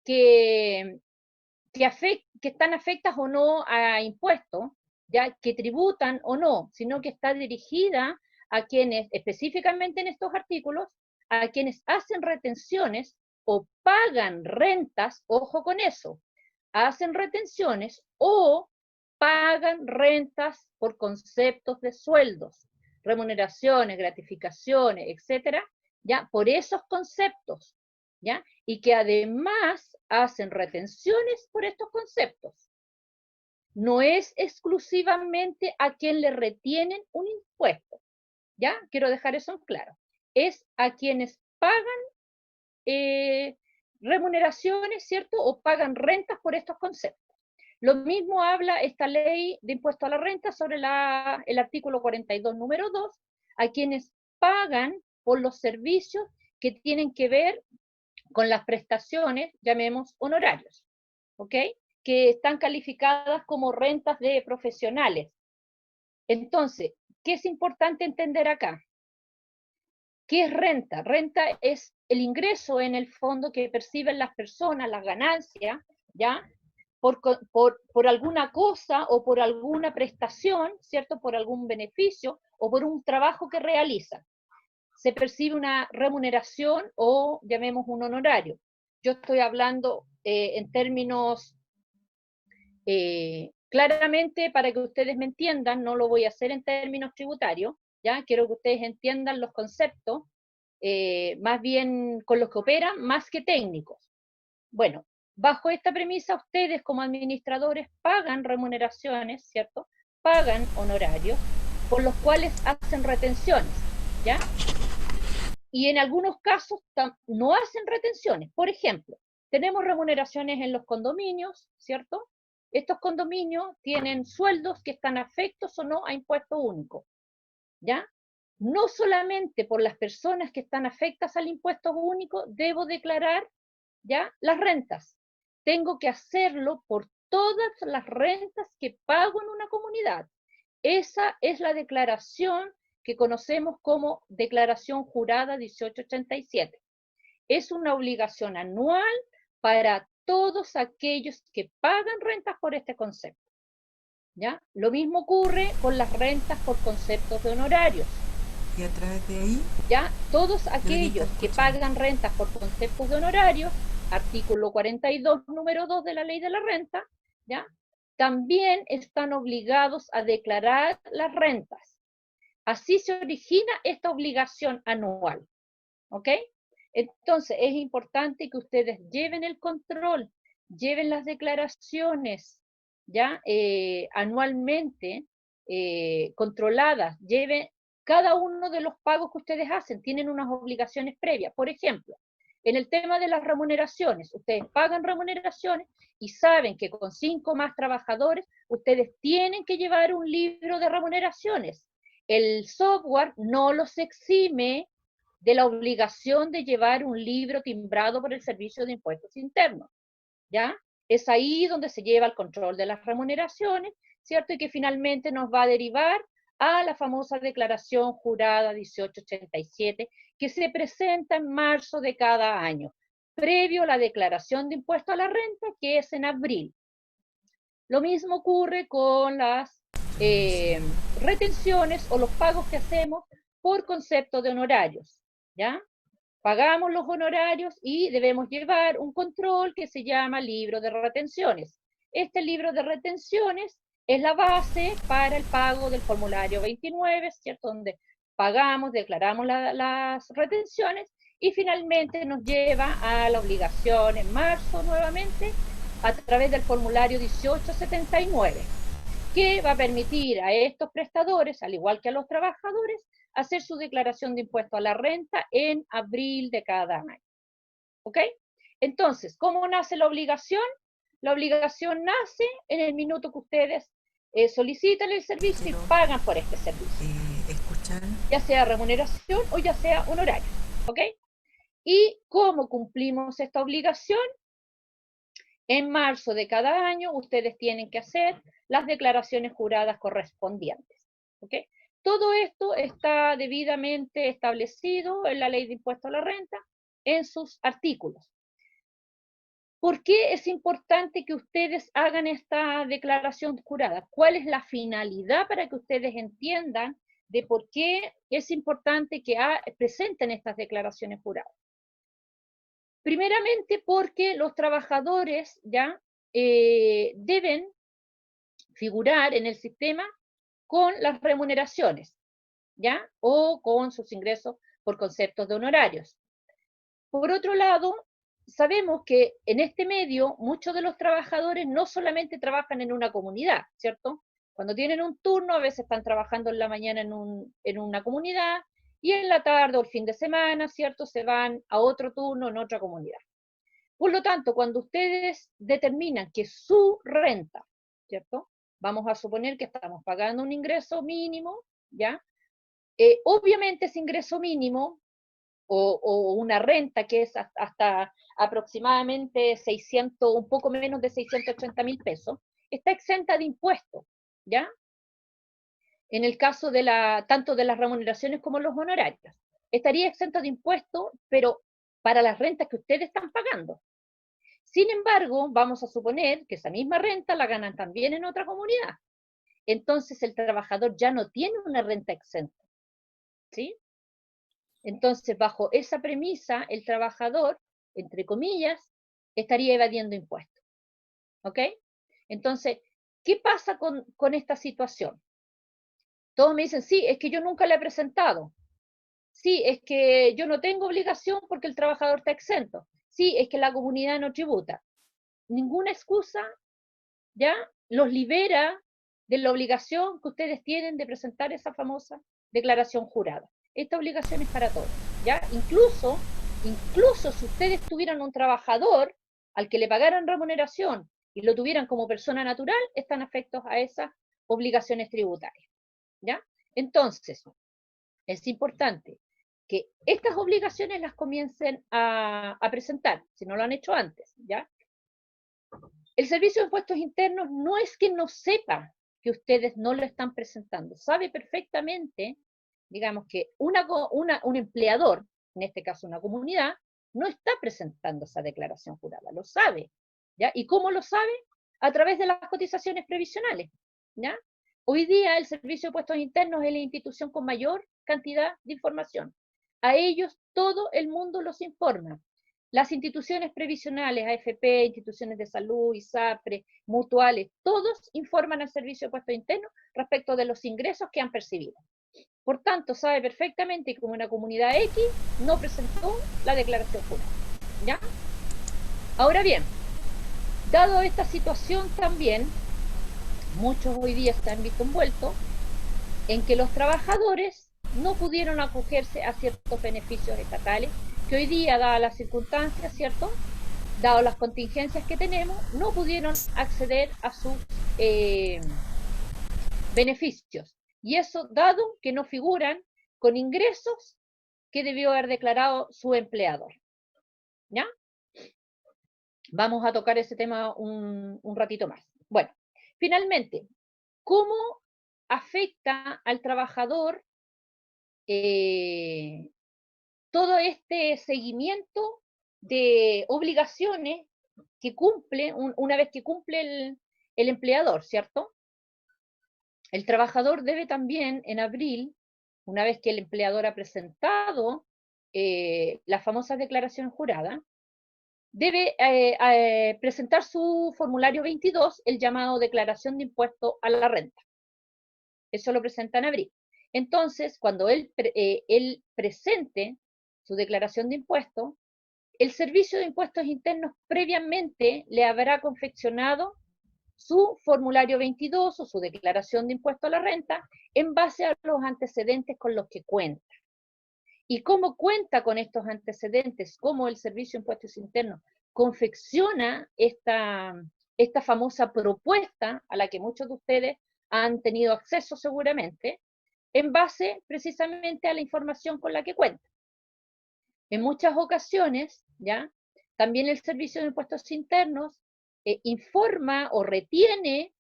Que, que están afectas o no a impuestos, ya que tributan o no, sino que está dirigida a quienes, específicamente en estos artículos, a quienes hacen retenciones o pagan rentas, ojo con eso, hacen retenciones o pagan rentas por conceptos de sueldos, remuneraciones, gratificaciones, etcétera, ya por esos conceptos, ¿ya? Y que además hacen retenciones por estos conceptos. No es exclusivamente a quien le retienen un impuesto, ¿ya? Quiero dejar eso en claro. Es a quienes pagan remuneraciones, ¿cierto? O pagan rentas por estos conceptos. Lo mismo habla esta ley de impuesto a la renta sobre el artículo 42, número 2, a quienes pagan por los servicios que tienen que ver con las prestaciones, llamemos honorarios, ¿ok? Que están calificadas como rentas de profesionales. Entonces, ¿qué es importante entender acá? ¿Qué es renta? Renta es el ingreso en el fondo que perciben las personas, las ganancias, ¿ya? Por alguna cosa o por alguna prestación, ¿cierto? Por algún beneficio o por un trabajo que realizan. Se percibe una remuneración o llamemos un honorario. Yo estoy hablando en términos claramente para que ustedes me entiendan, no lo voy a hacer en términos tributarios, ¿ya? Quiero que ustedes entiendan los conceptos, más bien con los que operan, más que técnicos. Bueno, bajo esta premisa, ustedes como administradores pagan remuneraciones, ¿cierto? Pagan honorarios, por los cuales hacen retenciones, ¿ya? Y en algunos casos no hacen retenciones. Por ejemplo, tenemos remuneraciones en los condominios, ¿cierto? Estos condominios tienen sueldos que están afectos o no a impuesto único, ¿ya? No solamente por las personas que están afectas al impuesto único debo declarar, ¿ya? Las rentas. Tengo que hacerlo por todas las rentas que pago en una comunidad. Esa es la declaración que conocemos como Declaración Jurada 1887. Es una obligación anual para todos aquellos que pagan rentas por este concepto, ¿ya? Lo mismo ocurre con las rentas por conceptos de honorarios. Y a través de ahí, ¿ya? Todos aquellos que pagan rentas por conceptos de honorarios, artículo 42, número 2 de la ley de la renta, ¿ya? También están obligados a declarar las rentas. Así se origina esta obligación anual, ¿ok? Entonces, es importante que ustedes lleven el control, lleven las declaraciones, ¿ya? Anualmente controladas, lleven cada uno de los pagos que ustedes hacen, tienen unas obligaciones previas. Por ejemplo, en el tema de las remuneraciones, ustedes pagan remuneraciones y saben que con 5 más trabajadores, ustedes tienen que llevar un libro de remuneraciones. El software no los exime de la obligación de llevar un libro timbrado por el Servicio de Impuestos Internos, ¿ya? Es ahí donde se lleva el control de las remuneraciones, ¿cierto? Y que finalmente nos va a derivar a la famosa Declaración Jurada 1887, que se presenta en marzo de cada año, previo a la declaración de impuesto a la renta, que es en abril. Lo mismo ocurre con las retenciones o los pagos que hacemos por concepto de honorarios, ¿ya? Pagamos los honorarios y debemos llevar un control que se llama libro de retenciones. Este libro de retenciones es la base para el pago del formulario 29, ¿cierto? Donde pagamos, declaramos las retenciones y finalmente nos lleva a la obligación en marzo nuevamente a través del formulario 1879, que va a permitir a estos prestadores, al igual que a los trabajadores, hacer su declaración de impuesto a la renta en abril de cada año. ¿Ok? Entonces, ¿cómo nace la obligación? La obligación nace en el minuto que ustedes solicitan el servicio y pagan por este servicio. Ya sea remuneración o ya sea honorario. ¿Ok? ¿Y cómo cumplimos esta obligación? En marzo de cada año ustedes tienen que hacer las declaraciones juradas correspondientes. ¿Ok? Todo esto está debidamente establecido en la Ley de Impuesto a la Renta en sus artículos. ¿Por qué es importante que ustedes hagan esta declaración jurada? ¿Cuál es la finalidad para que ustedes entiendan de por qué es importante que presenten estas declaraciones juradas? Primeramente porque los trabajadores ya deben figurar en el sistema con las remuneraciones, ¿ya? O con sus ingresos por conceptos de honorarios. Por otro lado, sabemos que en este medio muchos de los trabajadores no solamente trabajan en una comunidad, ¿cierto? Cuando tienen un turno, a veces están trabajando en la mañana en una comunidad y en la tarde o el fin de semana, ¿cierto? Se van a otro turno en otra comunidad. Por lo tanto, cuando ustedes determinan que su renta, ¿cierto? Vamos a suponer que estamos pagando un ingreso mínimo, ¿ya? Obviamente ese ingreso mínimo o una renta que es hasta aproximadamente 600, un poco menos de 680.000 pesos, está exenta de impuestos, ¿ya? En el caso de tanto de las remuneraciones como los honorarios. Estaría exenta de impuestos, pero para las rentas que ustedes están pagando. Sin embargo, vamos a suponer que esa misma renta la ganan también en otra comunidad. Entonces el trabajador ya no tiene una renta exenta, ¿sí? Entonces, bajo esa premisa, el trabajador, entre comillas, estaría evadiendo impuestos. ¿Ok? Entonces, ¿qué pasa con esta situación? Todos me dicen, sí, es que yo nunca le he presentado. Sí, es que yo no tengo obligación porque el trabajador está exento. Sí, es que la comunidad no tributa. Ninguna excusa ya los libera de la obligación que ustedes tienen de presentar esa famosa declaración jurada. Esta obligación es para todos, ¿ya? Incluso si ustedes tuvieran un trabajador al que le pagaran remuneración y lo tuvieran como persona natural, están afectos a esas obligaciones tributarias, ¿ya? Entonces, es importante que estas obligaciones las comiencen a presentar, si no lo han hecho antes, ¿ya? El Servicio de Impuestos Internos no es que no sepa que ustedes no lo están presentando, sabe perfectamente, digamos, que un empleador, en este caso una comunidad, no está presentando esa declaración jurada, lo sabe, ¿ya? ¿Y cómo lo sabe? A través de las cotizaciones previsionales, ¿ya? Hoy día el Servicio de Impuestos Internos es la institución con mayor cantidad de información. A ellos todo el mundo los informa. Las instituciones previsionales, AFP, instituciones de salud, ISAPRE, mutuales, todos informan al Servicio de Impuestos Internos respecto de los ingresos que han percibido. Por tanto, sabe perfectamente que como una comunidad X no presentó la declaración jurada, ¿ya? Ahora bien, dado esta situación también, muchos hoy día se han visto envueltos en que los trabajadores no pudieron acogerse a ciertos beneficios estatales que hoy día, dadas las circunstancias, ¿cierto? Dado las contingencias que tenemos, no pudieron acceder a sus beneficios. Y eso dado que no figuran con ingresos que debió haber declarado su empleador. ¿Ya? Vamos a tocar ese tema un ratito más. Bueno, finalmente, ¿cómo afecta al trabajador todo este seguimiento de obligaciones que cumple, una vez que cumple el empleador, ¿cierto? El trabajador debe también en abril, una vez que el empleador ha presentado la famosa declaración jurada, debe presentar su formulario 22, el llamado declaración de impuesto a la renta. Eso lo presenta en abril. Entonces, cuando él presente su declaración de impuestos, el Servicio de Impuestos Internos previamente le habrá confeccionado su formulario 22 o su declaración de impuesto a la renta en base a los antecedentes con los que cuenta. ¿Y cómo cuenta con estos antecedentes? ¿Cómo el Servicio de Impuestos Internos confecciona esta famosa propuesta a la que muchos de ustedes han tenido acceso seguramente, en base precisamente a la información con la que cuenta? En muchas ocasiones, ¿ya? También el Servicio de Impuestos Internos informa o retiene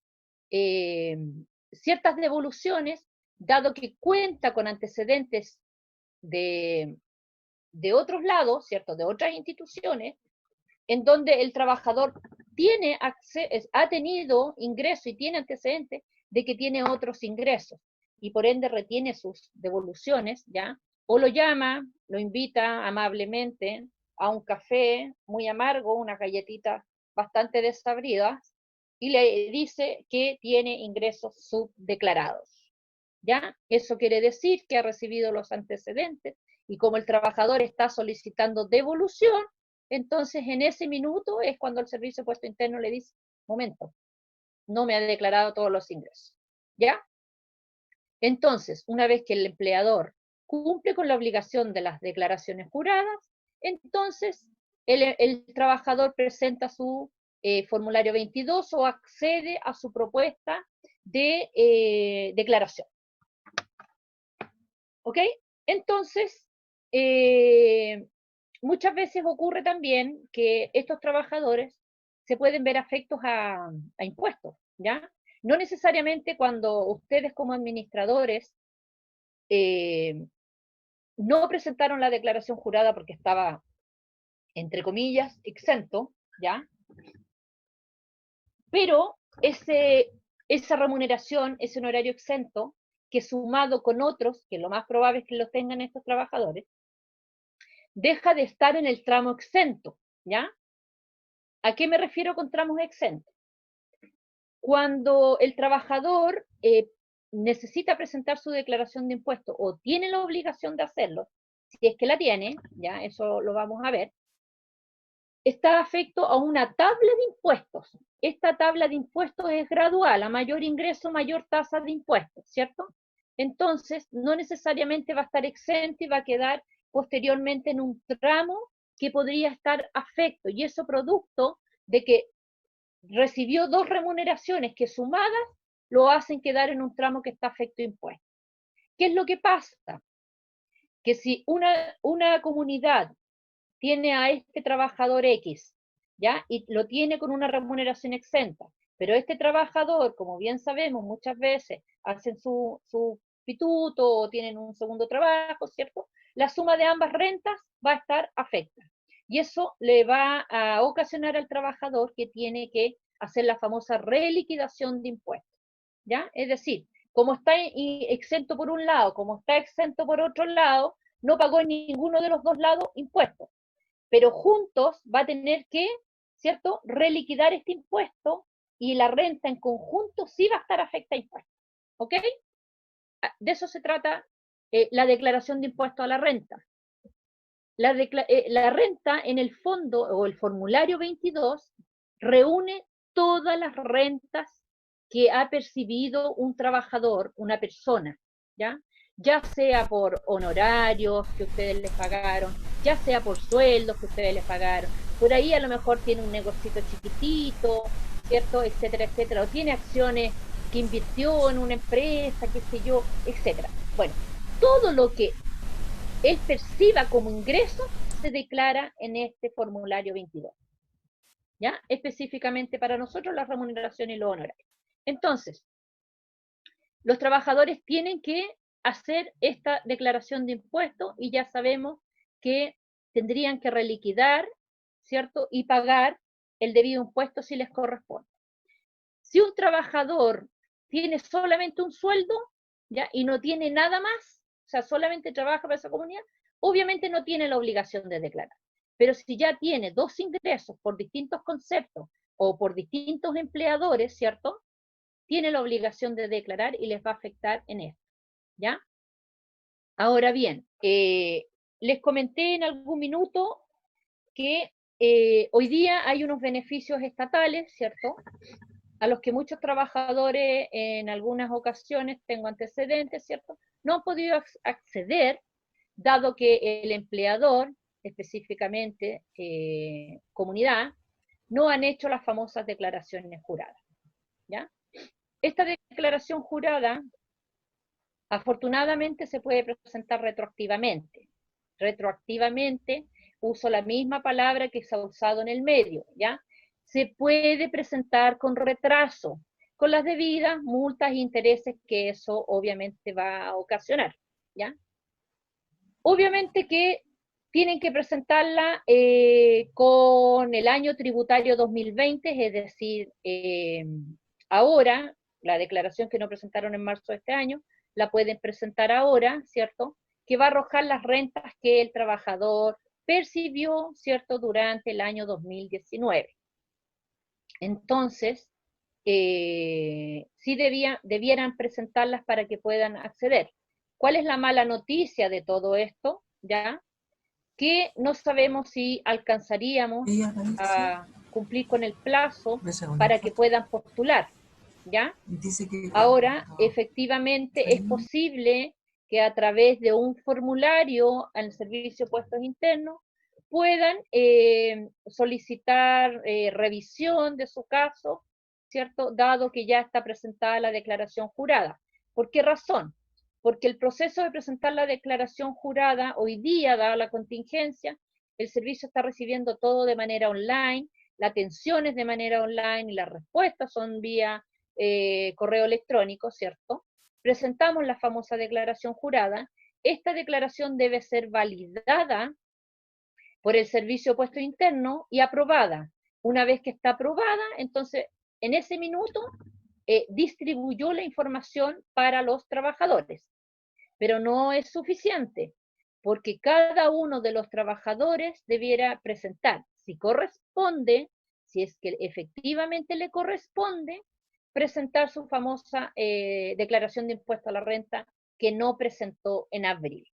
ciertas devoluciones, dado que cuenta con antecedentes de otros lados, ¿cierto?, de otras instituciones, en donde el trabajador ha tenido ingreso y tiene antecedentes de que tiene otros ingresos, y por ende retiene sus devoluciones, ¿ya? O lo llama, lo invita amablemente a un café muy amargo, unas galletitas bastante desabridas, y le dice que tiene ingresos subdeclarados, ¿ya? Eso quiere decir que ha recibido los antecedentes, y como el trabajador está solicitando devolución, entonces en ese minuto es cuando el Servicio de Impuesto Interno le dice, momento, no me ha declarado todos los ingresos, ¿ya? Entonces, una vez que el empleador cumple con la obligación de las declaraciones juradas, entonces el trabajador presenta su formulario 22 o accede a su propuesta de declaración. ¿Ok? Entonces, muchas veces ocurre también que estos trabajadores se pueden ver afectos a impuestos, ¿ya? No necesariamente cuando ustedes como administradores no presentaron la declaración jurada porque estaba, entre comillas, exento, ¿ya? Pero esa remuneración, ese honorario exento, que sumado con otros, que lo más probable es que lo tengan estos trabajadores, deja de estar en el tramo exento, ¿ya? ¿A qué me refiero con tramos exentos? Cuando el trabajador necesita presentar su declaración de impuestos o tiene la obligación de hacerlo, si es que la tiene, ya eso lo vamos a ver, está afecto a una tabla de impuestos. Esta tabla de impuestos es gradual, a mayor ingreso, mayor tasa de impuestos, ¿cierto? Entonces, no necesariamente va a estar exento y va a quedar posteriormente en un tramo que podría estar afecto, y eso producto de que recibió dos remuneraciones que sumadas lo hacen quedar en un tramo que está afecto a impuestos. ¿Qué es lo que pasa? Que si una comunidad tiene a este trabajador X, ¿ya? Y lo tiene con una remuneración exenta, pero este trabajador, como bien sabemos, muchas veces hacen su pituto o tienen un segundo trabajo, ¿cierto? La suma de ambas rentas va a estar afecta. Y eso le va a ocasionar al trabajador que tiene que hacer la famosa reliquidación de impuestos, ¿ya? Es decir, como está exento por un lado, como está exento por otro lado, no pagó en ninguno de los dos lados impuestos, pero juntos va a tener que, ¿cierto?, reliquidar este impuesto, y la renta en conjunto sí va a estar afecta a impuestos, ¿ok? De eso se trata la declaración de impuesto a la renta. La renta, en el fondo, o el formulario 22, reúne todas las rentas que ha percibido un trabajador, una persona, ¿ya? Ya sea por honorarios que ustedes les pagaron, ya sea por sueldos que ustedes les pagaron, por ahí a lo mejor tiene un negocito chiquitito, ¿cierto?, etcétera, etcétera, o tiene acciones que invirtió en una empresa, qué sé yo, etcétera. Bueno, todo lo que él perciba como ingreso se declara en este formulario 22, ¿ya? Específicamente para nosotros la remuneración y los honorarios. Entonces, los trabajadores tienen que hacer esta declaración de impuestos, y ya sabemos que tendrían que reliquidar, ¿cierto?, y pagar el debido impuesto si les corresponde. Si un trabajador tiene solamente un sueldo, ¿ya?, y no tiene nada más, o sea, solamente trabaja para esa comunidad, obviamente no tiene la obligación de declarar. Pero si ya tiene dos ingresos por distintos conceptos o por distintos empleadores, ¿cierto?, tiene la obligación de declarar y les va a afectar en esto, ¿ya? Ahora bien, les comenté en algún minuto que hoy día hay unos beneficios estatales, ¿cierto?, a los que muchos trabajadores en algunas ocasiones, tengo antecedentes, ¿cierto?, no han podido acceder, dado que el empleador, específicamente comunidad, no han hecho las famosas declaraciones juradas, ¿ya? Esta declaración jurada, afortunadamente, se puede presentar retroactivamente. Retroactivamente, uso la misma palabra que se ha usado en el medio, ¿ya? se puede presentar con retraso, con las debidas multas e intereses que eso obviamente va a ocasionar, ¿ya? Obviamente que tienen que presentarla con el año tributario 2020, es decir, ahora, la declaración que no presentaron en marzo de este año, la pueden presentar ahora, ¿cierto? Que va a arrojar las rentas que el trabajador percibió, ¿cierto?, durante el año 2019. Entonces, sí debieran presentarlas para que puedan acceder. ¿Cuál es la mala noticia de todo esto? ¿Ya? Que no sabemos si alcanzaríamos Ella aparece, a cumplir con el plazo ve segunda para que foto, puedan postular, ¿ya? dice que Ahora, cuando efectivamente, es traen, posible que a través de un formulario al Servicio de Puestos Internos puedan solicitar revisión de su caso, ¿cierto? Dado que ya está presentada la declaración jurada. ¿Por qué razón? Porque el proceso de presentar la declaración jurada, hoy día, dada la contingencia, el servicio está recibiendo todo de manera online, la atención es de manera online y las respuestas son vía correo electrónico, ¿cierto? Presentamos la famosa declaración jurada. Esta declaración debe ser validada por el Servicio de Puesto Interno y aprobada. Una vez que está aprobada, entonces en ese minuto distribuyó la información para los trabajadores. Pero no es suficiente, porque cada uno de los trabajadores debiera presentar, si corresponde, si es que efectivamente le corresponde, presentar su famosa declaración de impuesto a la renta que no presentó en abril,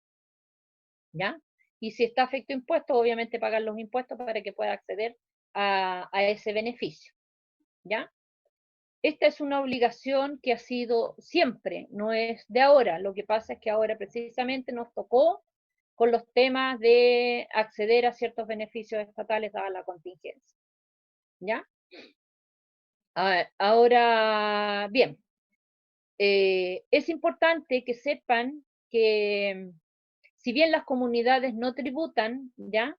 ¿ya? Y si está afecto a impuestos, obviamente pagar los impuestos para que pueda acceder a ese beneficio, ¿ya? Esta es una obligación que ha sido siempre, no es de ahora. Lo que pasa es que ahora precisamente nos tocó con los temas de acceder a ciertos beneficios estatales dada la contingencia, ¿ya? Ahora, bien, es importante que sepan que si bien las comunidades no tributan, ¿ya?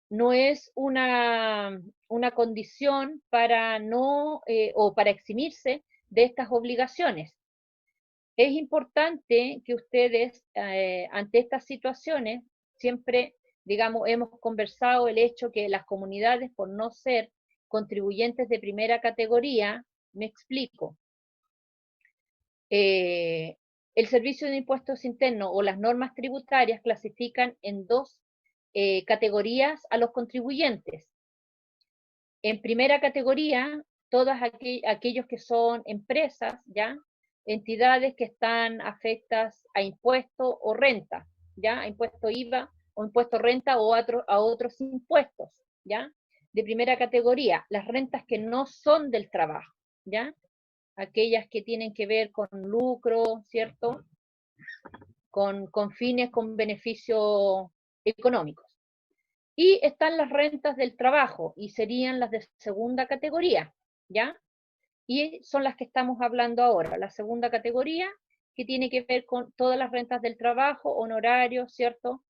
No es una condición para no, o para eximirse de estas obligaciones. Es importante que ustedes, ante estas situaciones, siempre, digamos, hemos conversado el hecho que las comunidades, por no ser contribuyentes de primera categoría, me explico, eh, el Servicio de Impuestos Internos o las normas tributarias clasifican en dos categorías a los contribuyentes. En primera categoría, todos aquellos que son empresas, ¿ya? Entidades que están afectas a impuesto o renta, ¿ya? A impuesto IVA o impuesto renta o a otros impuestos, ¿ya? De primera categoría, las rentas que no son del trabajo, ¿ya? Aquellas que tienen que ver con lucro, ¿cierto? Con fines, con beneficios económicos. Y están las rentas del trabajo, y serían las de segunda categoría, ¿ya? Y son las que estamos hablando ahora, la segunda categoría, que tiene que ver con todas las rentas del trabajo, honorarios, ¿cierto?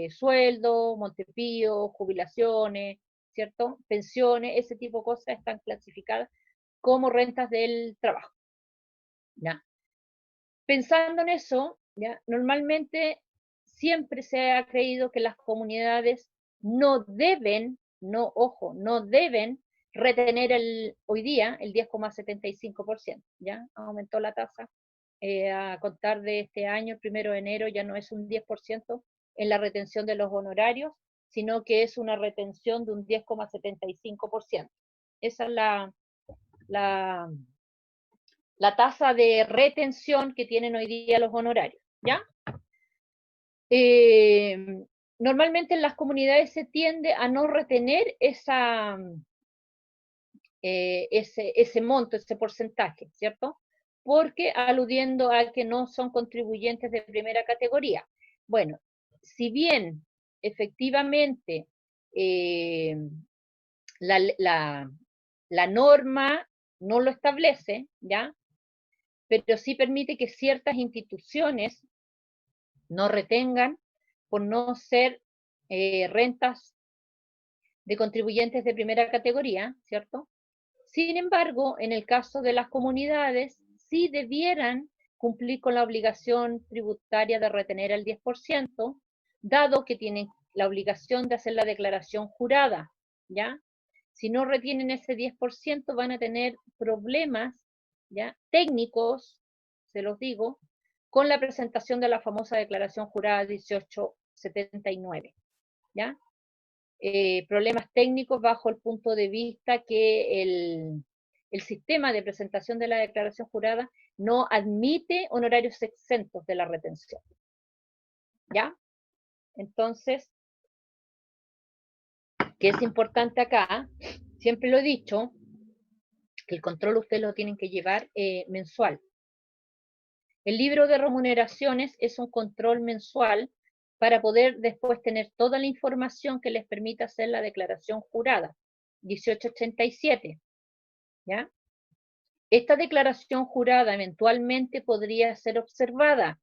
Sueldo, montepío, jubilaciones, ¿cierto? Pensiones, ese tipo de cosas están clasificadas como rentas del trabajo, ¿ya? Pensando en eso, ¿ya? Normalmente siempre se ha creído que las comunidades no deben, no, ojo, no deben retener hoy día el 10,75%, ¿ya? Aumentó la tasa a contar de este año, el 1 de enero, ya no es un 10% en la retención de los honorarios, sino que es una retención de un 10,75%. Esa es la, la tasa de retención que tienen hoy día los honorarios, ¿ya? Normalmente en las comunidades se tiende a no retener ese monto, ese porcentaje, ¿cierto? Porque aludiendo a que no son contribuyentes de primera categoría. Bueno, si bien efectivamente eh, la norma no lo establece, ¿ya? Pero sí permite que ciertas instituciones no retengan por no ser rentas de contribuyentes de primera categoría, ¿cierto? Sin embargo, en el caso de las comunidades, sí debieran cumplir con la obligación tributaria de retener el 10%, dado que tienen la obligación de hacer la declaración jurada, ¿ya? Si no retienen ese 10%, van a tener problemas, ¿ya? Técnicos, se los digo, con la presentación de la famosa declaración jurada 1879, ¿ya? Problemas técnicos bajo el punto de vista que el sistema de presentación de la declaración jurada no admite honorarios exentos de la retención. ¿Ya? Entonces, ¿qué es importante acá? Siempre lo he dicho, que el control ustedes lo tienen que llevar mensual. El libro de remuneraciones es un control mensual para poder después tener toda la información que les permita hacer la declaración jurada, 1887. ¿Ya? Esta declaración jurada eventualmente podría ser observada.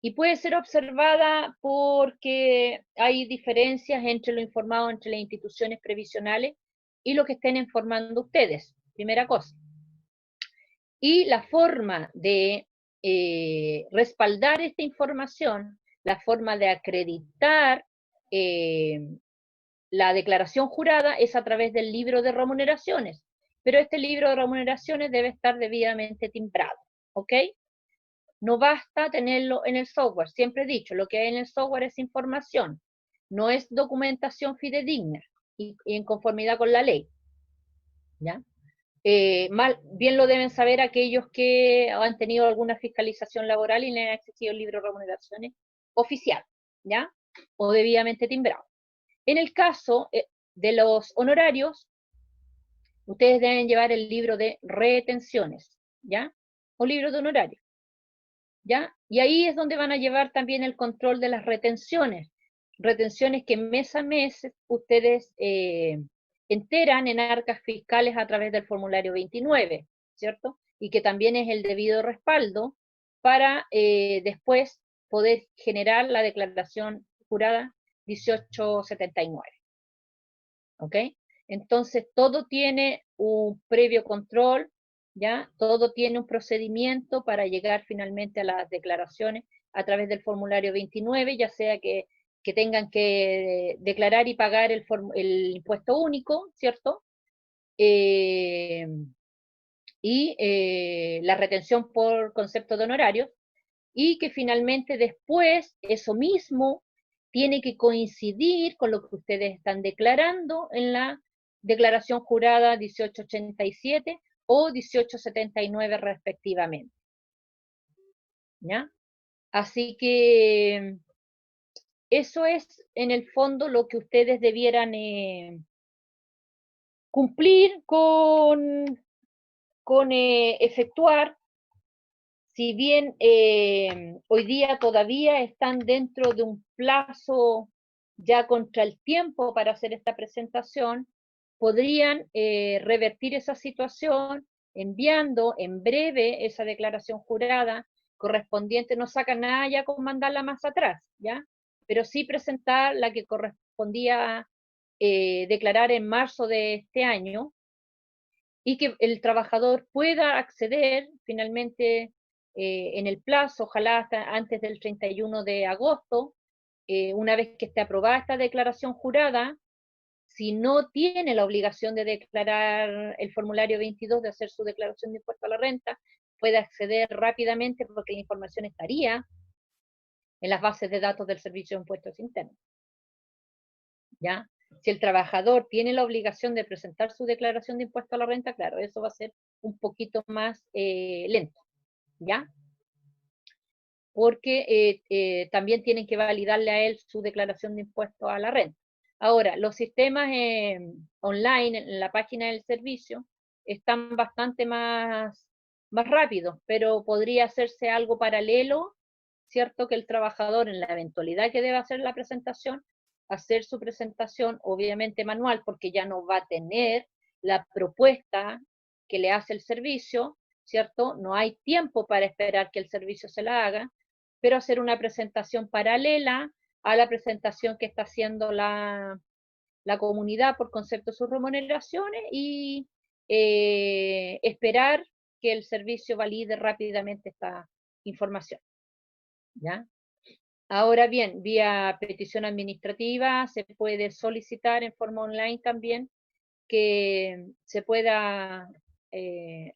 Y puede ser observada porque hay diferencias entre lo informado entre las instituciones previsionales y lo que estén informando ustedes, primera cosa. Y la forma de respaldar esta información, la forma de acreditar la declaración jurada es a través del libro de remuneraciones. Pero este libro de remuneraciones debe estar debidamente timbrado, ¿ok? No basta tenerlo en el software, siempre he dicho, lo que hay en el software es información, no es documentación fidedigna y en conformidad con la ley, ¿ya? Bien lo deben saber aquellos que han tenido alguna fiscalización laboral y le han exigido el libro de remuneraciones oficial, ¿ya? O debidamente timbrado. En el caso de los honorarios, ustedes deben llevar el libro de retenciones, ¿ya? O libro de honorarios, ¿ya? Y ahí es donde van a llevar también el control de las retenciones. Retenciones que mes a mes ustedes enteran en arcas fiscales a través del formulario 29, ¿cierto? Y que también es el debido respaldo para después poder generar la declaración jurada 1879. ¿Ok? Entonces, todo tiene un previo control, ¿ya? Todo tiene un procedimiento para llegar finalmente a las declaraciones a través del formulario 29, ya sea que tengan que declarar y pagar el impuesto único, ¿cierto? Y la retención por concepto de honorarios, y que finalmente después eso mismo tiene que coincidir con lo que ustedes están declarando en la declaración jurada 1887 o 1879 respectivamente. ¿Ya? Así que eso es en el fondo lo que ustedes debieran cumplir con efectuar. Si bien hoy día todavía están dentro de un plazo ya contra el tiempo para hacer esta presentación, podrían revertir esa situación enviando en breve esa declaración jurada correspondiente, no saca nada ya con mandarla más atrás, ¿ya? Pero sí presentar la que correspondía declarar en marzo de este año, y que el trabajador pueda acceder finalmente en el plazo, ojalá hasta antes del 31 de agosto, una vez que esté aprobada esta declaración jurada. Si no tiene la obligación de declarar el formulario 22, de hacer su declaración de impuesto a la renta, puede acceder rápidamente porque la información estaría en las bases de datos del Servicio de Impuestos Internos. ¿Ya? Si el trabajador tiene la obligación de presentar su declaración de impuesto a la renta, claro, eso va a ser un poquito más lento, ¿ya? Porque también tienen que validarle a él su declaración de impuesto a la renta. Ahora, los sistemas online en la página del servicio están bastante más rápidos, pero podría hacerse algo paralelo, ¿cierto? Que el trabajador, en la eventualidad que deba hacer la presentación, hacer su presentación, obviamente manual, porque ya no va a tener la propuesta que le hace el servicio, ¿cierto? No hay tiempo para esperar que el servicio se la haga, pero hacer una presentación paralela a la presentación que está haciendo la comunidad por concepto de sus remuneraciones y esperar que el servicio valide rápidamente esta información, ¿ya? Ahora bien, vía petición administrativa se puede solicitar en forma online también que se pueda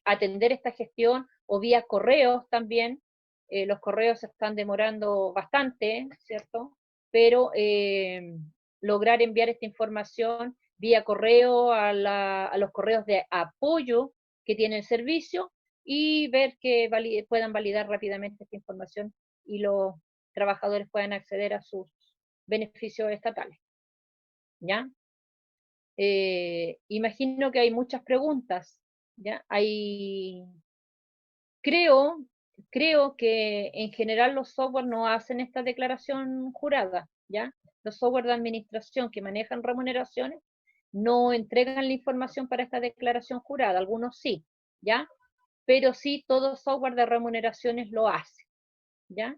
atender esta gestión, o vía correos también. Los correos se están demorando bastante, ¿cierto? Pero lograr enviar esta información vía correo a los correos de apoyo que tiene el servicio y ver que puedan validar rápidamente esta información y los trabajadores puedan acceder a sus beneficios estatales, ¿ya? Imagino que hay muchas preguntas, ¿ya? Creo, creo que en general los software no hacen esta declaración jurada, ¿ya? Los software de administración que manejan remuneraciones no entregan la información para esta declaración jurada, algunos sí, ¿ya? Pero sí todo software de remuneraciones lo hace, ¿ya?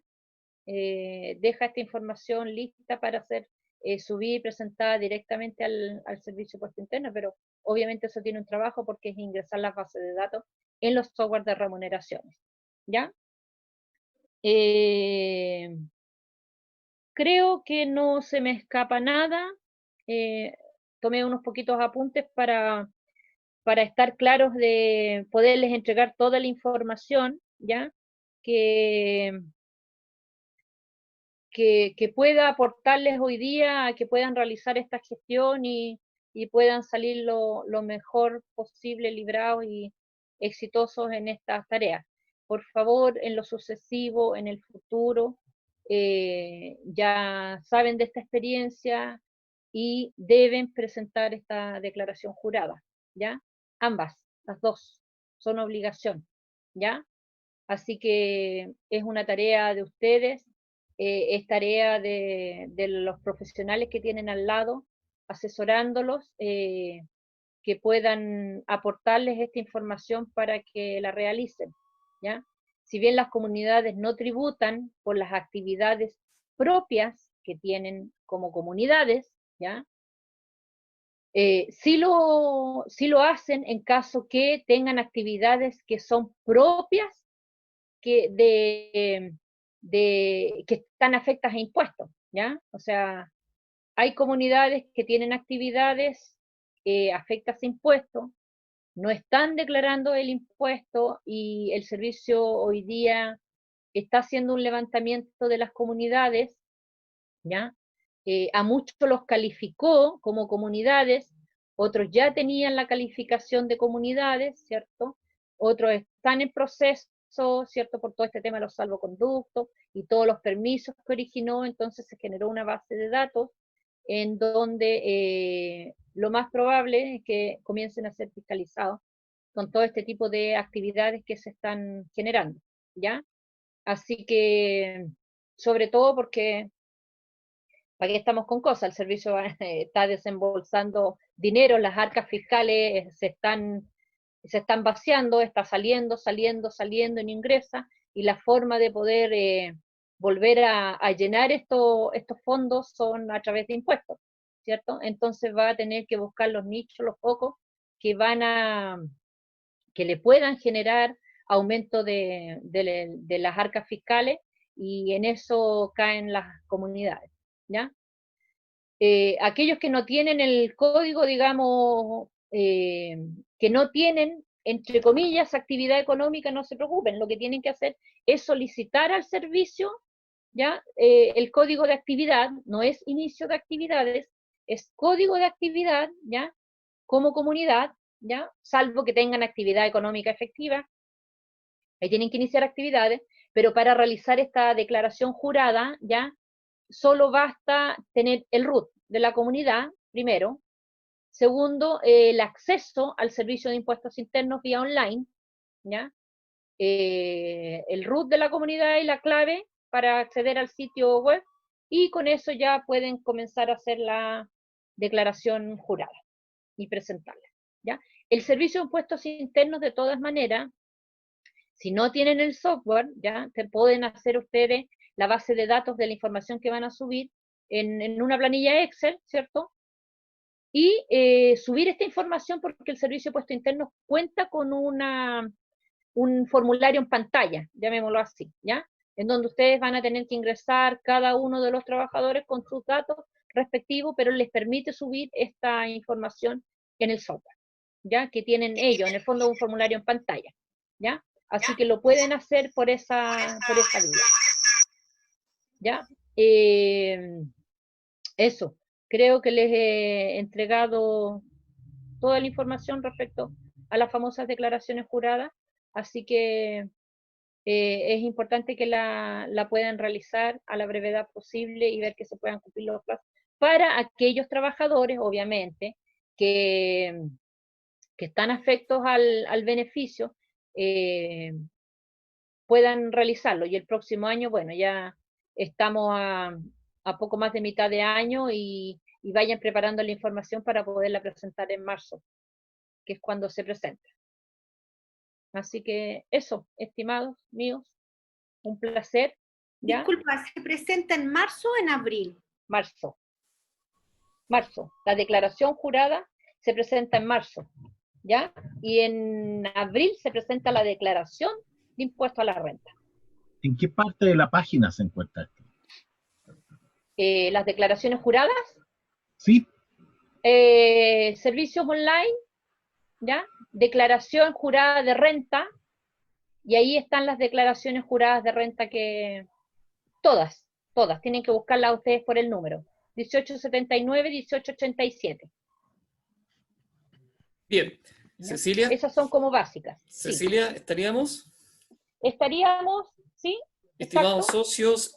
Deja esta información lista para ser subida y presentada directamente al servicio de puesto interno, pero obviamente eso tiene un trabajo porque es ingresar las bases de datos en los software de remuneraciones, ¿ya? Creo que no se me escapa nada. Tomé unos poquitos apuntes para estar claros de poderles entregar toda la información, ¿ya? Que, que pueda aportarles hoy día a que puedan realizar esta gestión y puedan salir lo mejor posible librados y exitosos en estas tareas. Por favor, en lo sucesivo, en el futuro, ya saben de esta experiencia y deben presentar esta declaración jurada, ¿ya? Ambas, las dos, son obligación, ¿ya? Así que es una tarea de ustedes, es tarea de los profesionales que tienen al lado, asesorándolos, que puedan aportarles esta información para que la realicen, ¿ya? Si bien las comunidades no tributan por las actividades propias que tienen como comunidades, ¿ya? Sí lo hacen en caso que tengan actividades que son propias que están afectas a impuestos, ¿ya? O sea, hay comunidades que tienen actividades afectas a impuestos, no están declarando el impuesto y el servicio hoy día está haciendo un levantamiento de las comunidades, ¿ya? A muchos los calificó como comunidades, otros ya tenían la calificación de comunidades, ¿cierto? Otros están en proceso, ¿cierto? Por todo este tema de los salvoconductos y todos los permisos que originó, entonces se generó una base de datos en donde lo más probable es que comiencen a ser fiscalizados con todo este tipo de actividades que se están generando, ¿ya? Así que, sobre todo porque ¿para qué estamos con cosas? El servicio está desembolsando dinero, las arcas fiscales se están vaciando, está saliendo, y no ingresa, y la forma de poder volver a llenar estos fondos son a través de impuestos, ¿cierto? Entonces va a tener que buscar los nichos, los focos que que le puedan generar aumento de las arcas fiscales, y en eso caen las comunidades, ¿ya? Aquellos que no tienen el código, digamos, que no tienen, entre comillas, actividad económica, no se preocupen, lo que tienen que hacer es solicitar al servicio, ¿ya? El código de actividad, no es inicio de actividades, es código de actividad, ¿ya? Como comunidad, ¿ya? Salvo que tengan actividad económica efectiva, ahí tienen que iniciar actividades, pero para realizar esta declaración jurada, ¿ya? Solo basta tener el root de la comunidad, primero. Segundo, el acceso al servicio de impuestos internos vía online, ¿ya? El root de la comunidad y la clave para acceder al sitio web, y con eso ya pueden comenzar a hacer la declaración jurada y presentarla, ¿ya? El servicio de impuestos internos, de todas maneras, si no tienen el software, ya te pueden hacer ustedes la base de datos de la información que van a subir en una planilla Excel, ¿cierto? y subir esta información porque el Servicio de Puestos Internos cuenta con un formulario en pantalla, llamémoslo así, ¿ya? En donde ustedes van a tener que ingresar cada uno de los trabajadores con sus datos respectivos, pero les permite subir esta información en el software, ¿ya? Que tienen ellos, en el fondo un formulario en pantalla, ¿ya? Así que lo pueden hacer por esa vía, ¿ya? Eso, creo que les he entregado toda la información respecto a las famosas declaraciones juradas, así que es importante que la puedan realizar a la brevedad posible y ver que se puedan cumplir los plazos para aquellos trabajadores, obviamente, que están afectos al beneficio, puedan realizarlo. Y el próximo año, bueno, ya estamos a poco más de mitad de año y vayan preparando la información para poderla presentar en marzo, que es cuando se presenta. Así que eso, estimados míos, un placer. ¿Ya? Disculpa, ¿se presenta en marzo o en abril? Marzo. Marzo. La declaración jurada se presenta en marzo, ¿ya? Y en abril se presenta la declaración de impuesto a la renta. ¿En qué parte de la página se encuentra esto? Las declaraciones juradas. Sí. Servicios online, ¿ya? Declaración jurada de renta, y ahí están las declaraciones juradas de renta que todas, tienen que buscarlas ustedes por el número, 1879, 1887. Bien, Cecilia. Esas son como básicas. Cecilia, sí. ¿estaríamos? Estaríamos, sí. Estimados exacto. socios,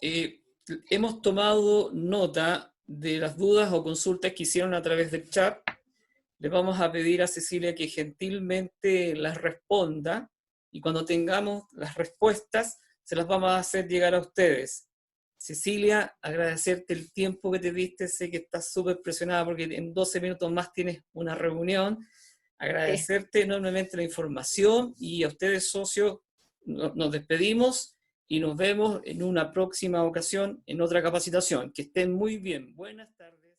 hemos tomado nota de las dudas o consultas que hicieron a través del chat. Les vamos a pedir a Cecilia que gentilmente las responda, y cuando tengamos las respuestas, se las vamos a hacer llegar a ustedes. Cecilia, agradecerte el tiempo que te diste, sé que estás súper presionada porque en 12 minutos más tienes una reunión. Agradecerte enormemente la información, y a ustedes, socios, nos despedimos y nos vemos en una próxima ocasión en otra capacitación. Que estén muy bien. Buenas tardes.